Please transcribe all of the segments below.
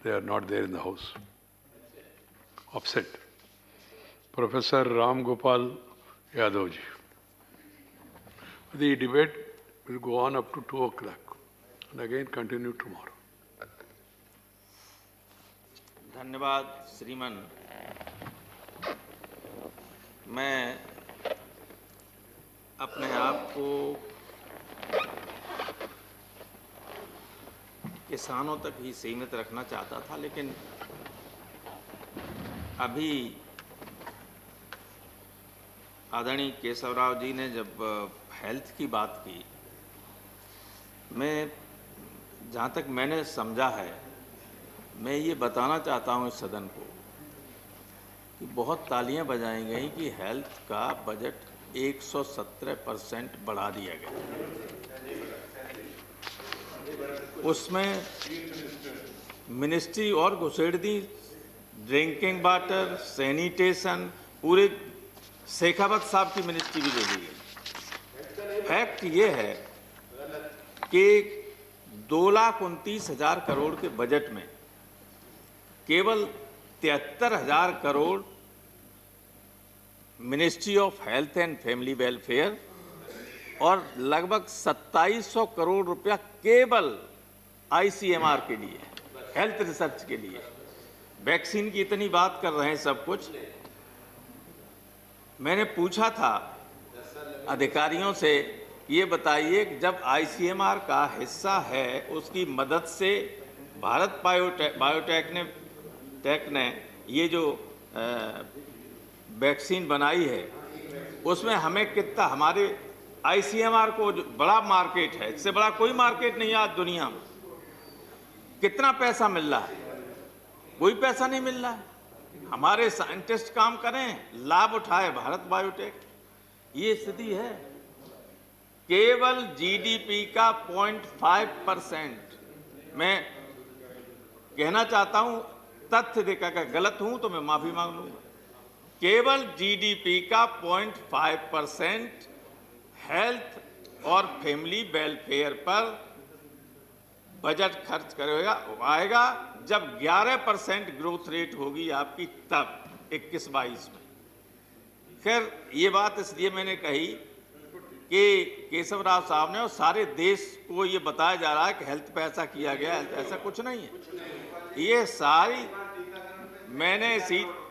they are not there in the house. Upset. Professor Ram Gopal Yadav ji. The debate will go on up to 2 o'clock and again continue tomorrow. धन्यवाद श्रीमान। मैं अपने आप को किसानों तक ही सीमित रखना चाहता था, लेकिन अभी आदरणीय केशवराव जी ने जब हेल्थ की बात की, मैं जहाँ तक मैंने समझा है, मैं ये बताना चाहता हूँ इस सदन को कि बहुत तालियां बजाई गई कि हेल्थ का बजट 117% बढ़ा दिया गया। उसमें मिनिस्ट्री और घुसेड़ दी, ड्रिंकिंग वाटर, सैनिटेशन, पूरे शेखावत साहब की मिनिस्ट्री भी ले ली गई। फैक्ट ये है कि 2,29,000 करोड़ के बजट में केवल 73,000 crore ministry of health and family welfare और लगभग 2700 करोड़ रुपया केवल ICMR के लिए, हेल्थ रिसर्च के लिए। वैक्सीन की इतनी बात कर रहे हैं सब कुछ। मैंने पूछा था अधिकारियों से, ये बताइए कि जब ICMR का हिस्सा है, उसकी मदद से भारत बायोटेक ने ये जो वैक्सीन बनाई है, उसमें हमें कितना, हमारे ICMR को जो बड़ा मार्केट है, इससे बड़ा कोई मार्केट नहीं है आज दुनिया में, कितना पैसा मिल रहा है? कोई पैसा नहीं मिल रहा है। हमारे साइंटिस्ट काम करें, लाभ उठाए भारत बायोटेक। ये स्थिति है। केवल GDP का 0.5%। मैं कहना चाहता हूं, तथ्य देखा, अगर गलत हूं तो मैं माफी मांग लूंगा। केवल GDP का 0.5% हेल्थ और फैमिली वेलफेयर पर बजट खर्च करेगा आएगा जब 11% ग्रोथ रेट होगी आपकी, तब 21-22 में। खैर, ये बात इसलिए मैंने कही कि केशवराव साहब ने और सारे देश को ये बताया जा रहा है कि हेल्थ पे ऐसा किया गया, ऐसा कुछ नहीं है। ये सारी मैंने इसीलिए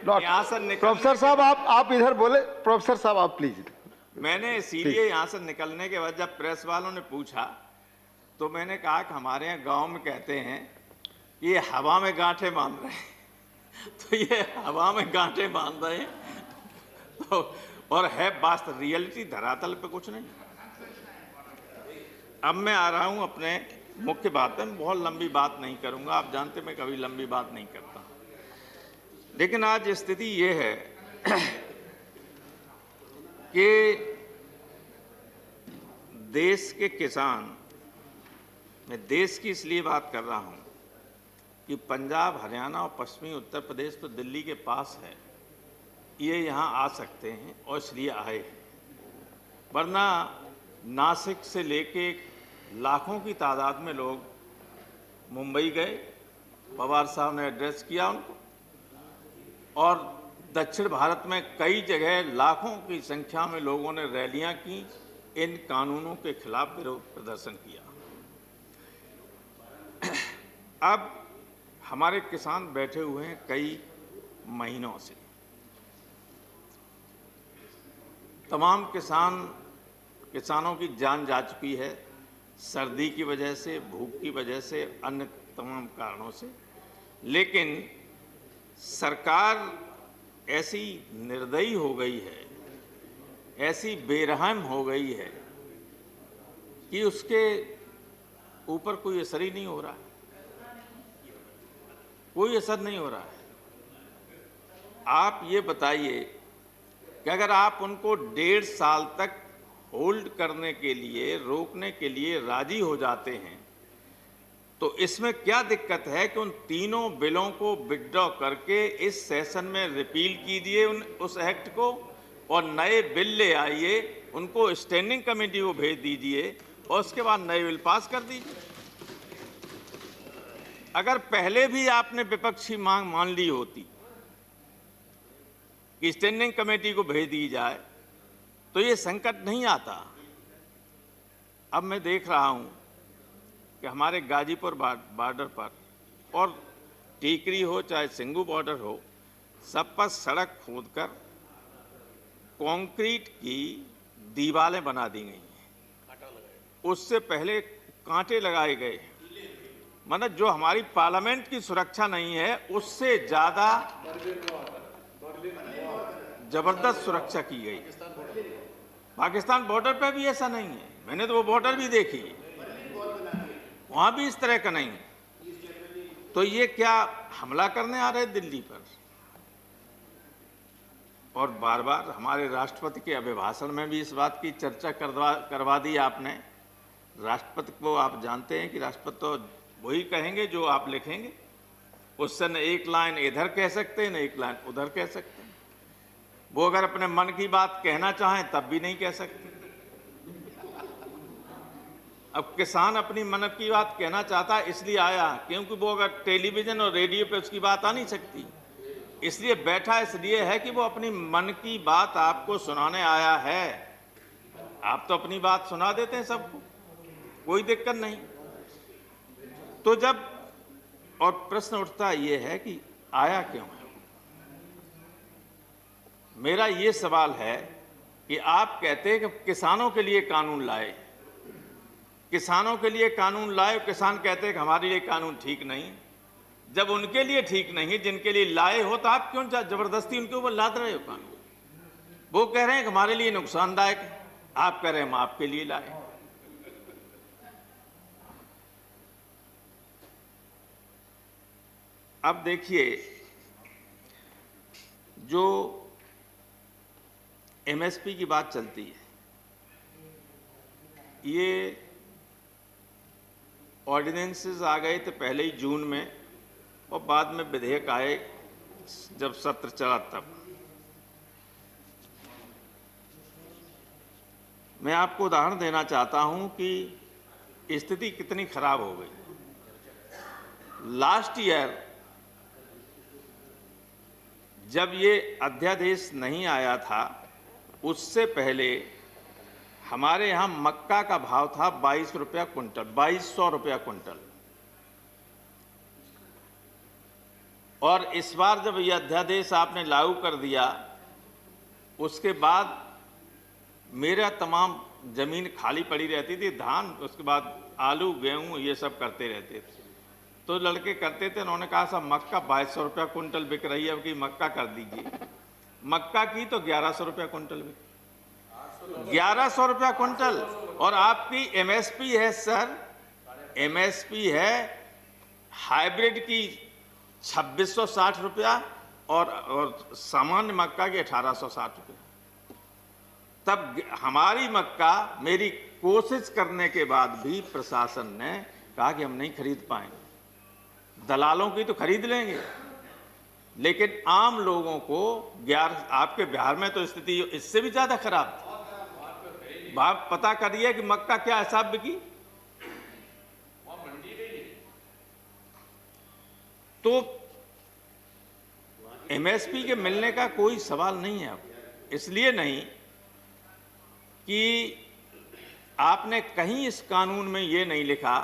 यहाँ से प्रोफेसर साहब आप इधर बोले। प्रोफेसर साहब आप प्लीज। मैंने इसीलिए यहाँ से निकलने के बाद जब प्रेस वालों ने पूछा तो मैंने कहा कि हमारे यहाँ गांव में कहते हैं ये हवा में गांठें बांध रहे हैं। तो ये हवा में गांठें बांध रहे हैं तो, और है वास्तव रियलिटी धरातल पे कुछ नहीं। अब मैं आ रहा हूँ अपने मुख्य बात में। बहुत लंबी बात नहीं करूँगा, आप जानते मैं कभी लंबी बात नहीं करता, लेकिन आज स्थिति ये है कि देश के किसान, मैं देश की इसलिए बात कर रहा हूं कि पंजाब, हरियाणा और पश्चिमी उत्तर प्रदेश तो दिल्ली के पास है, ये यहां आ सकते हैं और इसलिए आए हैं। वरना नासिक से लेके लाखों की तादाद में लोग मुंबई गए, पवार साहब ने एड्रेस किया उनको, और दक्षिण भारत में कई जगह लाखों की संख्या में लोगों ने रैलियां की, इन कानूनों के खिलाफ विरोध प्रदर्शन किया। अब हमारे किसान बैठे हुए हैं कई महीनों से। तमाम किसानों की जान जा चुकी है, सर्दी की वजह से, भूख की वजह से, अन्य तमाम कारणों से। लेकिन सरकार ऐसी निर्दयी हो गई है, ऐसी बेरहम हो गई है कि उसके ऊपर कोई असर ही नहीं हो रहा है, कोई असर नहीं हो रहा है। आप ये बताइए कि अगर आप उनको 1.5 साल तक होल्ड करने के लिए, रोकने के लिए राजी हो जाते हैं, तो इसमें क्या दिक्कत है कि उन तीनों बिलों को विथड्रॉ करके इस सेशन में रिपील कीजिए उस एक्ट को, और नए बिल ले आइए, उनको स्टैंडिंग कमेटी को भेज दीजिए, और उसके बाद नए बिल पास कर दीजिए। अगर पहले भी आपने विपक्षी मांग मान ली होती कि स्टैंडिंग कमेटी को भेज दी जाए तो ये संकट नहीं आता। अब मैं देख रहा हूं कि हमारे गाजीपुर बॉर्डर पर और टीकरी हो चाहे सिंगू बॉर्डर हो, सब पर सड़क खोदकर कंक्रीट की दीवारें बना दी गई हैं। उससे पहले कांटे लगाए गए हैं। मतलब जो हमारी पार्लियामेंट की सुरक्षा नहीं है, उससे ज्यादा जबरदस्त सुरक्षा की गई। पाकिस्तान बॉर्डर पे भी ऐसा नहीं है। मैंने तो वो बॉर्डर भी देखी, वहां भी इस तरह का नहीं है। तो ये क्या हमला करने आ रहे दिल्ली पर? और बार बार हमारे राष्ट्रपति के अभिभाषण में भी इस बात की चर्चा करवा दी आपने। राष्ट्रपति को आप जानते हैं कि राष्ट्रपति तो वही कहेंगे जो आप लिखेंगे। उससे न एक लाइन इधर कह सकते हैं न एक लाइन उधर कह सकते हैं। वो अगर अपने मन की बात कहना चाहें तब भी नहीं कह सकते। अब किसान अपनी मन की बात कहना चाहता है, इसलिए आया क्योंकि वो अगर टेलीविजन और रेडियो पे उसकी बात आ नहीं सकती, इसलिए बैठा इसलिए है कि वो अपनी मन की बात आपको सुनाने आया है। आप तो अपनी बात सुना देते हैं सबको, कोई दिक्कत नहीं। तो जब और प्रश्न उठता ये है कि आया क्यों है? मेरा ये सवाल है कि आप कहते हैं कि किसानों के लिए कानून लाए, किसानों के लिए कानून लाए, किसान कहते हैं कि हमारे लिए कानून ठीक नहीं। जब उनके लिए ठीक नहीं है, जिनके लिए लाए हो, तो आप क्यों जबरदस्ती उनके ऊपर लाद रहे हो कानून? वो कह रहे हैं कि हमारे लिए नुकसानदायक है, आप कह रहे हैं हम आपके लिए लाए। अब देखिए, जो एमएसपी की बात चलती है, ये ऑर्डिनेंसेस आ गए थे पहले ही जून में, और बाद में विधेयक आए जब सत्र चला तब। मैं आपको उदाहरण देना चाहता हूं कि स्थिति कितनी खराब हो गई। लास्ट ईयर जब ये अध्यादेश नहीं आया था, उससे पहले हमारे यहाँ मक्का का भाव था 22 रुपया कुंटल, 2200 रुपया कुंटल। और इस बार जब यह अध्यादेश आपने लागू कर दिया, उसके बाद मेरा तमाम जमीन खाली पड़ी रहती थी, धान, उसके बाद आलू गेहूं ये सब करते रहते थे। तो लड़के करते थे, उन्होंने कहा साहब मक्का 2200 रुपया कुंटल बिक रही है, अब की मक्का कर दीजिए। मक्का की तो 1100 रुपया कुंटल बिक, 1100 रुपया कुंटल। और आपकी एमएसपी है सर, एमएसपी है हाइब्रिड की 2660 रुपया और सामान्य मक्का की 1860 रुपया। तब हमारी मक्का, मेरी कोशिश करने के बाद भी प्रशासन ने कहा कि हम नहीं खरीद पाएंगे। दलालों की तो खरीद लेंगे, लेकिन आम लोगों को आपके बिहार में तो स्थिति इससे भी ज्यादा खराब थी। आप पता करिए कि मक्का क्या हिसाब बिकी। तो एमएसपी के मिलने का कोई सवाल नहीं है। अब इसलिए नहीं कि आपने कहीं इस कानून में ये नहीं लिखा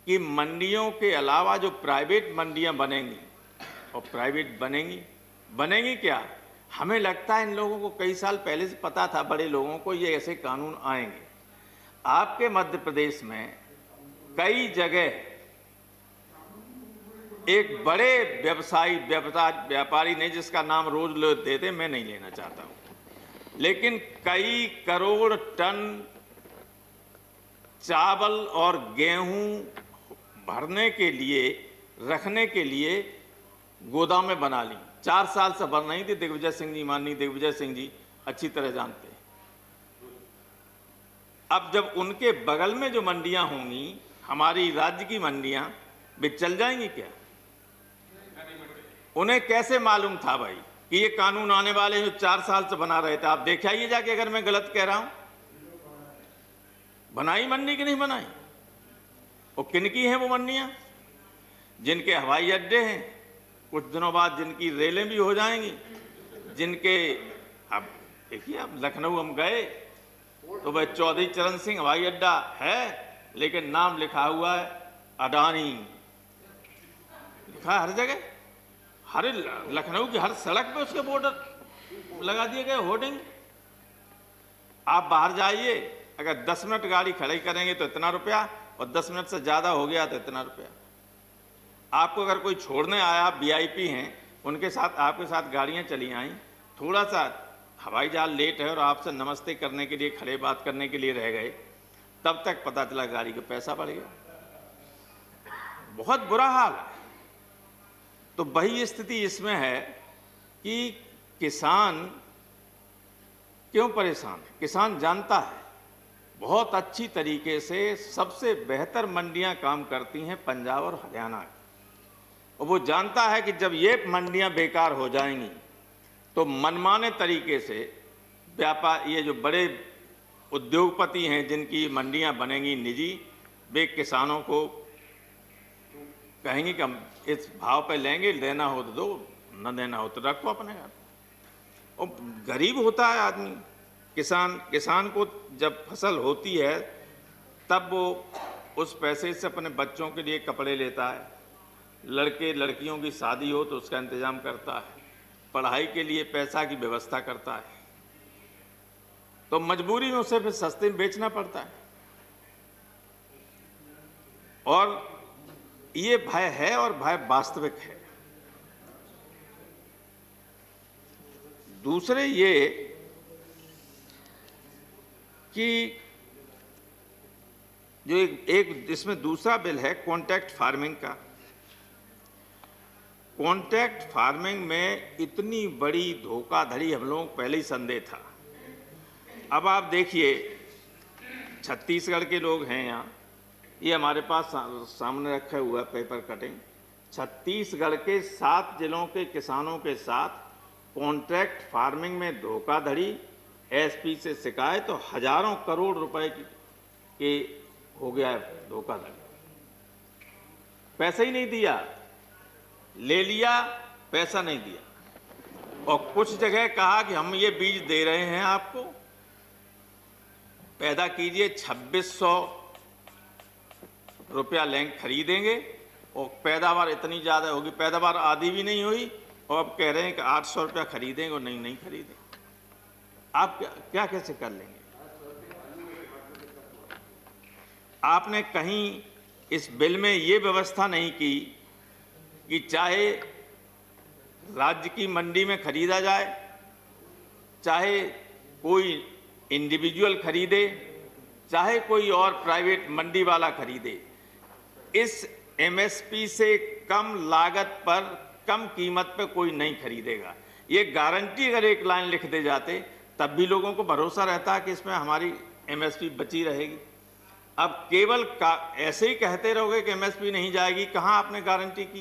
कि मंडियों के अलावा जो प्राइवेट मंडियां बनेंगी, और प्राइवेट बनेंगी क्या? हमें लगता है इन लोगों को कई साल पहले से पता था, बड़े लोगों को, ये ऐसे कानून आएंगे। आपके मध्य प्रदेश में कई जगह एक बड़े व्यापारी ने, जिसका नाम रोज लेते थे, मैं नहीं लेना चाहता हूं, लेकिन कई करोड़ टन चावल और गेहूं भरने के लिए, रखने के लिए गोदामें बना ली। 4 साल से बन रही थी। दिग्विजय सिंह जी, माननीय दिग्विजय सिंह जी अच्छी तरह जानते हैं। अब जब उनके बगल में जो मंडियां होंगी, हमारी राज्य की मंडियां, वे चल जाएंगी क्या? उन्हें कैसे मालूम था भाई कि ये कानून आने वाले जो 4 साल से बना रहे थे? आप देखिए जाके, अगर मैं गलत कह रहा हूं। बनाई मंडी की नहीं बनाई? और किन की हैं वो मंडियां? जिनके हवाई अड्डे हैं, कुछ दिनों बाद जिनकी रेलें भी हो जाएंगी, जिनके, अब देखिए, अब लखनऊ हम गए तो वह चौधरी चरण सिंह हवाई अड्डा है, लेकिन नाम लिखा हुआ है अडानी, लिखा है हर जगह, हर लखनऊ की हर सड़क पे उसके बोर्ड लगा दिए गए, होर्डिंग। आप बाहर जाइए, अगर 10 मिनट गाड़ी खड़ी करेंगे तो इतना रुपया, और 10 मिनट से ज्यादा हो गया तो इतना रुपया। आपको अगर कोई छोड़ने आया, आप वीआईपी हैं, उनके साथ, आपके साथ गाड़ियां चली आई, थोड़ा सा हवाई जहाज लेट है और आपसे नमस्ते करने के लिए, खड़े बात करने के लिए रह गए, तब तक पता चला गाड़ी का पैसा बढ़ गया। बहुत बुरा हाल है। तो वही स्थिति इसमें है कि किसान क्यों परेशान है? किसान जानता है बहुत अच्छी तरीके से सबसे बेहतर मंडियां काम करती हैं पंजाब और हरियाणा की, और वो जानता है कि जब ये मंडियां बेकार हो जाएंगी तो मनमाने तरीके से व्यापार, ये जो बड़े उद्योगपति हैं जिनकी मंडियां बनेंगी निजी, वे किसानों को कहेंगे कि हम इस भाव पे लेंगे, लेना हो तो दो, न देना हो तो रखो अपने घर। और गरीब होता है आदमी, किसान को जब फसल होती है तब वो उस पैसे से अपने बच्चों के लिए कपड़े लेता है, लड़के लड़कियों की शादी हो तो उसका इंतजाम करता है, पढ़ाई के लिए पैसा की व्यवस्था करता है, तो मजबूरी में उसे फिर सस्ते में बेचना पड़ता है। और ये भय है, और भय वास्तविक है। दूसरे ये कि जो एक इसमें दूसरा बिल है कॉन्ट्रैक्ट फार्मिंग का। कॉन्ट्रैक्ट फार्मिंग में इतनी बड़ी धोखाधड़ी हम लोगों को पहले ही संदेह था। अब आप देखिए, छत्तीसगढ़ के लोग हैं यहाँ, ये हमारे पास सामने रखा हुआ पेपर कटिंग, छत्तीसगढ़ के 7 जिलों के किसानों के साथ कॉन्ट्रैक्ट फार्मिंग में धोखाधड़ी, एसपी से शिकायत, तो हजारों करोड़ रुपए के हो गया है धोखाधड़ी। पैसा ही नहीं दिया, ले लिया, पैसा नहीं दिया। और कुछ जगह कहा कि हम ये बीज दे रहे हैं आपको, पैदा कीजिए, 2600 रुपया लेंगे, खरीदेंगे, और पैदावार इतनी ज़्यादा होगी, पैदावार आधी भी नहीं हुई, और अब कह रहे हैं कि 800 रुपया खरीदेंगे, और नहीं खरीदेंगे। आप क्या कैसे कर लेंगे? आपने कहीं इस बिल में ये व्यवस्था नहीं की कि चाहे राज्य की मंडी में खरीदा जाए, चाहे कोई इंडिविजुअल खरीदे, चाहे कोई और प्राइवेट मंडी वाला खरीदे, इस एमएसपी से कम लागत पर, कम कीमत पर कोई नहीं खरीदेगा। ये गारंटी अगर एक लाइन लिख दे जाते तब भी लोगों को भरोसा रहता है कि इसमें हमारी एमएसपी बची रहेगी। अब केवल ऐसे ही कहते रहोगे कि एमएसपी नहीं जाएगी, कहां आपने गारंटी की?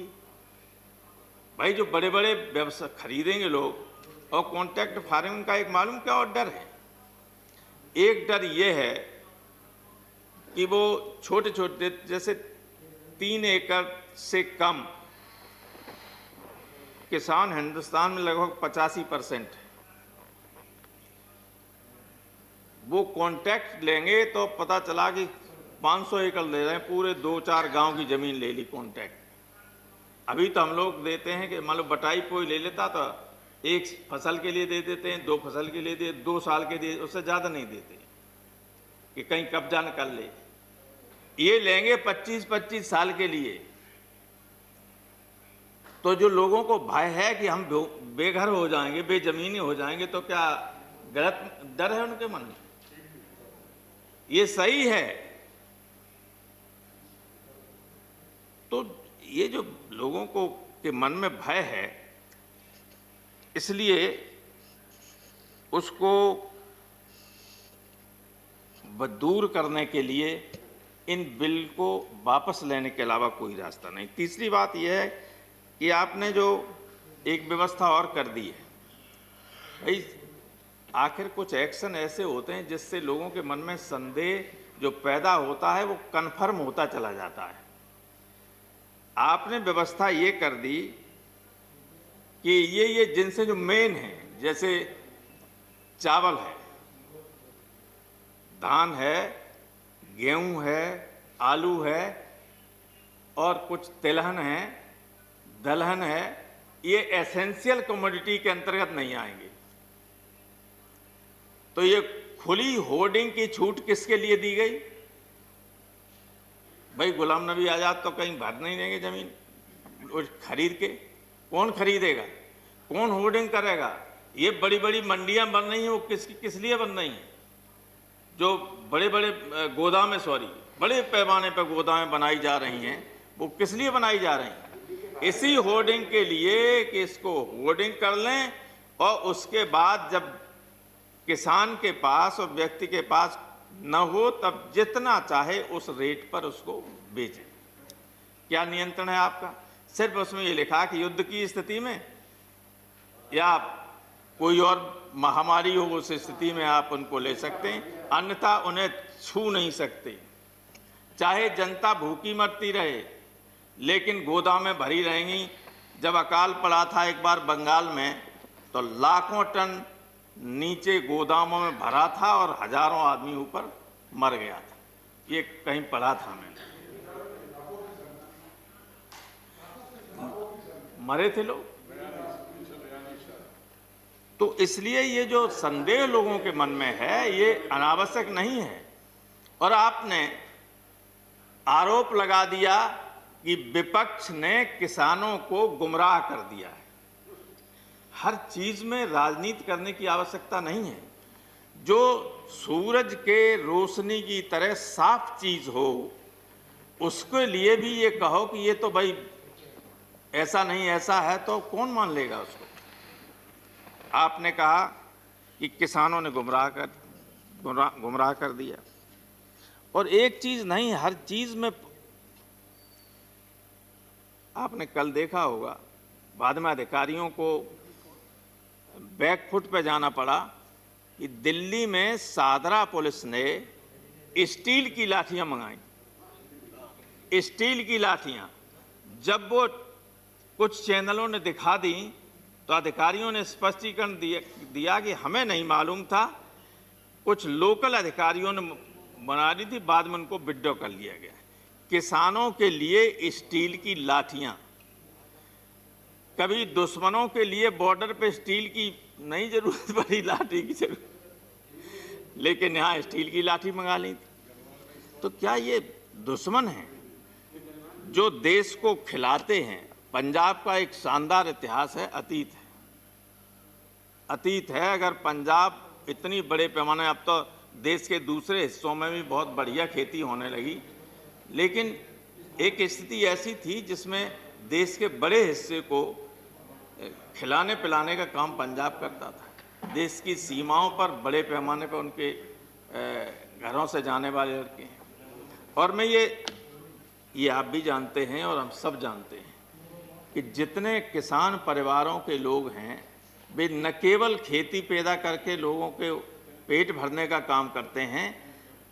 भाई, जो बड़े बड़े व्यवसाय खरीदेंगे लोग, और कॉन्ट्रैक्ट फार्मिंग का एक मालूम क्या और डर है? एक डर ये है कि वो छोटे छोटे, जैसे 3 एकड़ से कम किसान हिंदुस्तान में लगभग 85% है, वो कॉन्ट्रैक्ट लेंगे तो पता चला कि 500 एकड़ ले रहे हैं, पूरे 2-4 गांव की जमीन ले ली कॉन्ट्रैक्ट। अभी तो हम लोग देते हैं कि मान लो बटाई कोई ले लेता तो 1 फसल के लिए दे देते हैं, 2 फसल के लिए दे, 2 साल के लिए, उससे ज़्यादा नहीं देते कि कहीं कब्जा न कर ले। ये लेंगे 25-25 साल के लिए। तो जो लोगों को भय है कि हम बेघर हो जाएंगे, बेजमीनी हो जाएंगे, तो क्या गलत डर है उनके मन में? ये सही है। तो ये जो लोगों को के मन में भय है, इसलिए उसको दूर करने के लिए इन बिल को वापस लेने के अलावा कोई रास्ता नहीं। तीसरी बात यह है कि आपने जो एक व्यवस्था और कर दी है, भाई आखिर कुछ एक्शन ऐसे होते हैं जिससे लोगों के मन में संदेह जो पैदा होता है वो कन्फर्म होता चला जाता है। आपने व्यवस्था ये कर दी कि ये जिनसे जो मेन है, जैसे चावल है, धान है, गेहूं है, आलू है और कुछ तिलहन है, दलहन है, ये एसेंशियल कमोडिटी के अंतर्गत नहीं आएंगे। तो ये खुली होर्डिंग की छूट किसके लिए दी गई? भाई गुलाम नबी आजाद तो कहीं भर नहीं देंगे जमीन खरीद के। कौन खरीदेगा? कौन होर्डिंग करेगा? ये बड़ी बड़ी मंडियां बन रही हैं, वो किस लिए बन रही हैं? जो बड़े बड़े गोदामें, बड़े पैमाने पर गोदामें बनाई जा रही हैं, वो किस लिए बनाई जा रही हैं? इसी होर्डिंग के लिए कि इसको होर्डिंग कर लें और उसके बाद जब किसान के पास और व्यक्ति के पास न हो तब जितना चाहे उस रेट पर उसको बेचें। क्या नियंत्रण है आपका? सिर्फ उसमें ये लिखा कि युद्ध की स्थिति में या कोई और महामारी हो उस स्थिति में आप उनको ले सकते हैं, अन्यथा उन्हें छू नहीं सकते। चाहे जनता भूखी मरती रहे लेकिन गोदामें भरी रहेंगी। जब अकाल पड़ा था एक बार बंगाल में तो लाखों टन नीचे गोदामों में भरा था और हजारों आदमी ऊपर मर गया था। ये कहीं पढ़ा था मैंने। मरे थे लोग। तो इसलिए ये जो संदेह लोगों के मन में है ये अनावश्यक नहीं है। और आपने आरोप लगा दिया कि विपक्ष ने किसानों को गुमराह कर दिया है। हर चीज में राजनीति करने की आवश्यकता नहीं है। जो सूरज के रोशनी की तरह साफ चीज हो उसके लिए भी ये कहो कि ये तो भाई ऐसा नहीं ऐसा है, तो कौन मान लेगा उसको? आपने कहा कि किसानों ने गुमराह कर दिया। और एक चीज नहीं, हर चीज में आपने कल देखा होगा, बाद में अधिकारियों को बैकफुट पे जाना पड़ा कि दिल्ली में सादरा पुलिस ने स्टील की लाठियां मंगाई। स्टील की लाठियां जब वो कुछ चैनलों ने दिखा दी तो अधिकारियों ने स्पष्टीकरण दिया कि हमें नहीं मालूम था, कुछ लोकल अधिकारियों ने बना दी थी, बाद में उनको विड्रॉ कर लिया गया। किसानों के लिए स्टील की लाठियां, कभी दुश्मनों के लिए बॉर्डर पे स्टील की नहीं जरूरत पड़ी, लाठी की जरूरत, लेकिन यहाँ स्टील की लाठी मंगा ली थी। तो क्या ये दुश्मन हैं जो देश को खिलाते हैं? पंजाब का एक शानदार इतिहास है, अतीत है। अगर पंजाब इतनी बड़े पैमाने, अब तो देश के दूसरे हिस्सों में भी बहुत बढ़िया खेती होने लगी, लेकिन एक स्थिति ऐसी थी जिसमें देश के बड़े हिस्से को खिलाने पिलाने का काम पंजाब करता था। देश की सीमाओं पर बड़े पैमाने पर उनके घरों से जाने वाले लड़के हैं। और मैं ये आप भी जानते हैं और हम सब जानते हैं कि जितने किसान परिवारों के लोग हैं वे न केवल खेती पैदा करके लोगों के पेट भरने का काम करते हैं,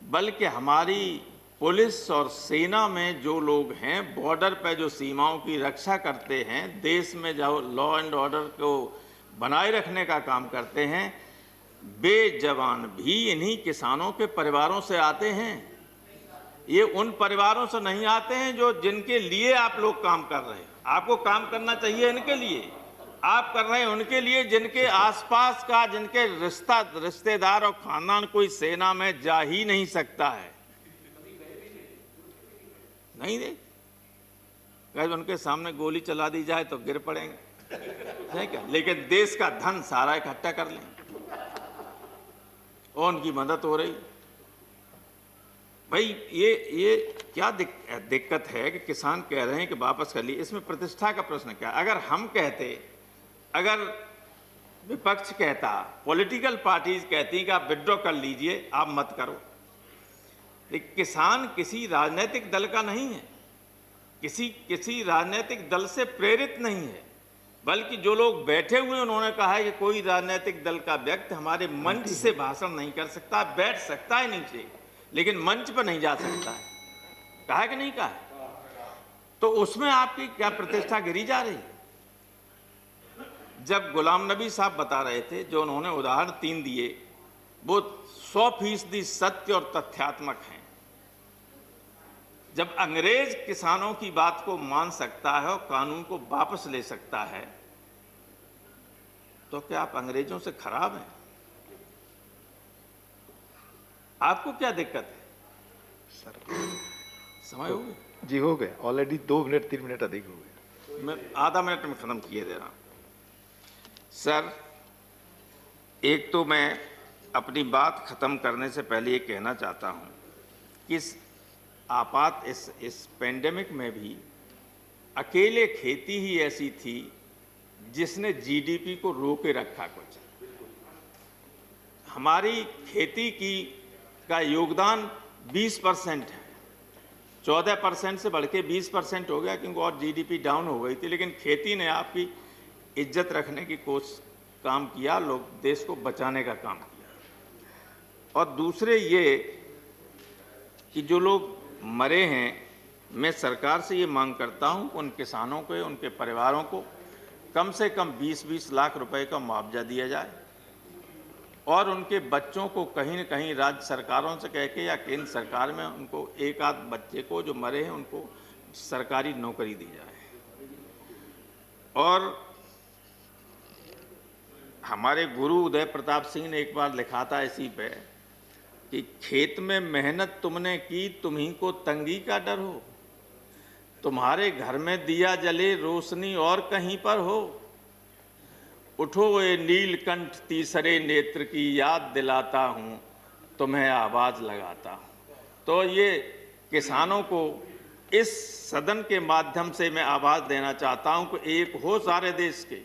बल्कि हमारी पुलिस और सेना में जो लोग हैं, बॉर्डर पर जो सीमाओं की रक्षा करते हैं, देश में जो लॉ एंड ऑर्डर को बनाए रखने का काम करते हैं, वे जवान भी इन्हीं किसानों के परिवारों से आते हैं। ये उन परिवारों से नहीं आते हैं जो जिनके लिए आप लोग काम कर रहे हैं। आपको काम करना चाहिए इनके लिए, आप कर रहे हैं उनके लिए जिनके आसपास का, जिनके रिश्तेदार और खानदान कोई सेना में जा ही नहीं सकता है, नहीं दे। अगर उनके सामने गोली चला दी जाए तो गिर पड़ेंगे, है क्या? लेकिन देश का धन सारा इकट्ठा कर लें और उनकी मदद हो रही। भाई ये क्या दिक्कत है कि किसान कह रहे हैं कि वापस कर लिए? इसमें प्रतिष्ठा का प्रश्न क्या? अगर हम कहते, अगर विपक्ष कहता, पॉलिटिकल पार्टीज कहती कि आप विड्रॉ कर लीजिए, आप मत करो। लेकिन किसान किसी राजनीतिक दल का नहीं है, किसी राजनीतिक दल से प्रेरित नहीं है, बल्कि जो लोग बैठे हुए उन्होंने कहा है कि कोई राजनीतिक दल का व्यक्ति हमारे मंच से भाषण नहीं कर सकता, बैठ सकता है नीचे, लेकिन मंच पर नहीं जा सकता है। कहा है कि नहीं कहा है? तो उसमें आपकी क्या प्रतिष्ठा गिरी जा रही है? जब गुलाम नबी साहब बता रहे थे, जो उन्होंने उदाहरण 3 दिए, वो 100% सत्य और तथ्यात्मक हैं। जब अंग्रेज किसानों की बात को मान सकता है और कानून को वापस ले सकता है, तो क्या आप अंग्रेजों से खराब हैं? आपको क्या दिक्कत है? सर समय हो गया? जी हो गए ऑलरेडी, 2 मिनट 3 मिनट अधिक हो गए। मैं आधा मिनट में खत्म किए दे रहा हूं। सर, एक तो मैं अपनी बात खत्म करने से पहले ये कहना चाहता हूं कि इस पेंडेमिक में भी अकेले खेती ही ऐसी थी जिसने जीडीपी को रोके रखा। कुछ हमारी खेती का योगदान 20% है, 14% से बढ़ के 20% हो गया, क्योंकि और जीडीपी डाउन हो गई थी। लेकिन खेती ने आपकी इज्जत रखने की कोशिश काम किया, लोग देश को बचाने का काम किया। और दूसरे ये कि जो लोग मरे हैं, मैं सरकार से ये मांग करता हूं कि उन किसानों को, उनके परिवारों को कम से कम 20-20 लाख रुपए का मुआवजा दिया जाए और उनके बच्चों को कहीं न कहीं राज्य सरकारों से कह के या केंद्र सरकार में उनको एक आध बच्चे को जो मरे हैं उनको सरकारी नौकरी दी जाए। और हमारे गुरु उदय प्रताप सिंह ने एक बार लिखा था इसी पे कि खेत में मेहनत तुमने की, तुम्ही को तंगी का डर हो। तुम्हारे घर में दिया जले, रोशनी और कहीं पर हो। उठो ये नीलकंठ तीसरे नेत्र की याद दिलाता हूँ, तुम्हें आवाज़ लगाता हूँ। तो ये किसानों को इस सदन के माध्यम से मैं आवाज़ देना चाहता हूँ कि एक हो सारे देश के।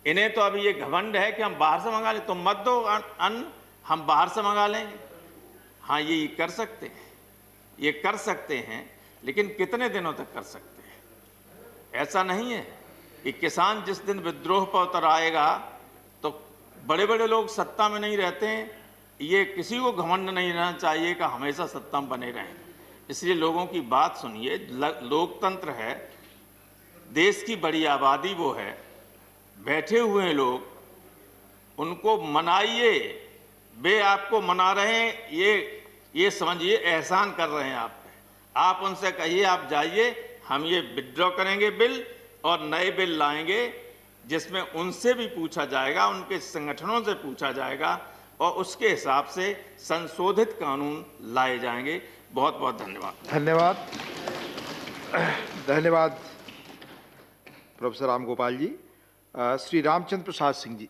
इन्हें तो अभी ये घमंड है कि हम बाहर से मंगा लें, तुम मत दो अन्न, हम बाहर से मंगा लेंगे। हाँ, ये कर सकते हैं, ये कर सकते हैं, लेकिन कितने दिनों तक कर सकते हैं? ऐसा नहीं है कि किसान जिस दिन विद्रोह पर उतर आएगा तो बड़े बड़े लोग सत्ता में नहीं रहते हैं। ये किसी को घमंड नहीं रहना चाहिए कि हमेशा सत्ता में बने रहें। इसलिए लोगों की बात सुनिए। लोकतंत्र है, देश की बड़ी आबादी वो है, बैठे हुए लोग, उनको मनाइए। वे आपको मना रहे हैं, ये समझिए एहसान कर रहे हैं आप पे। आप उनसे कहिए आप जाइए, हम ये विड्रॉ करेंगे बिल और नए बिल लाएंगे जिसमें उनसे भी पूछा जाएगा, उनके संगठनों से पूछा जाएगा और उसके हिसाब से संशोधित कानून लाए जाएंगे। बहुत बहुत धन्यवाद। धन्यवाद, धन्यवाद प्रोफेसर राम गोपाल जी। श्री रामचंद्र प्रसाद सिंह जी।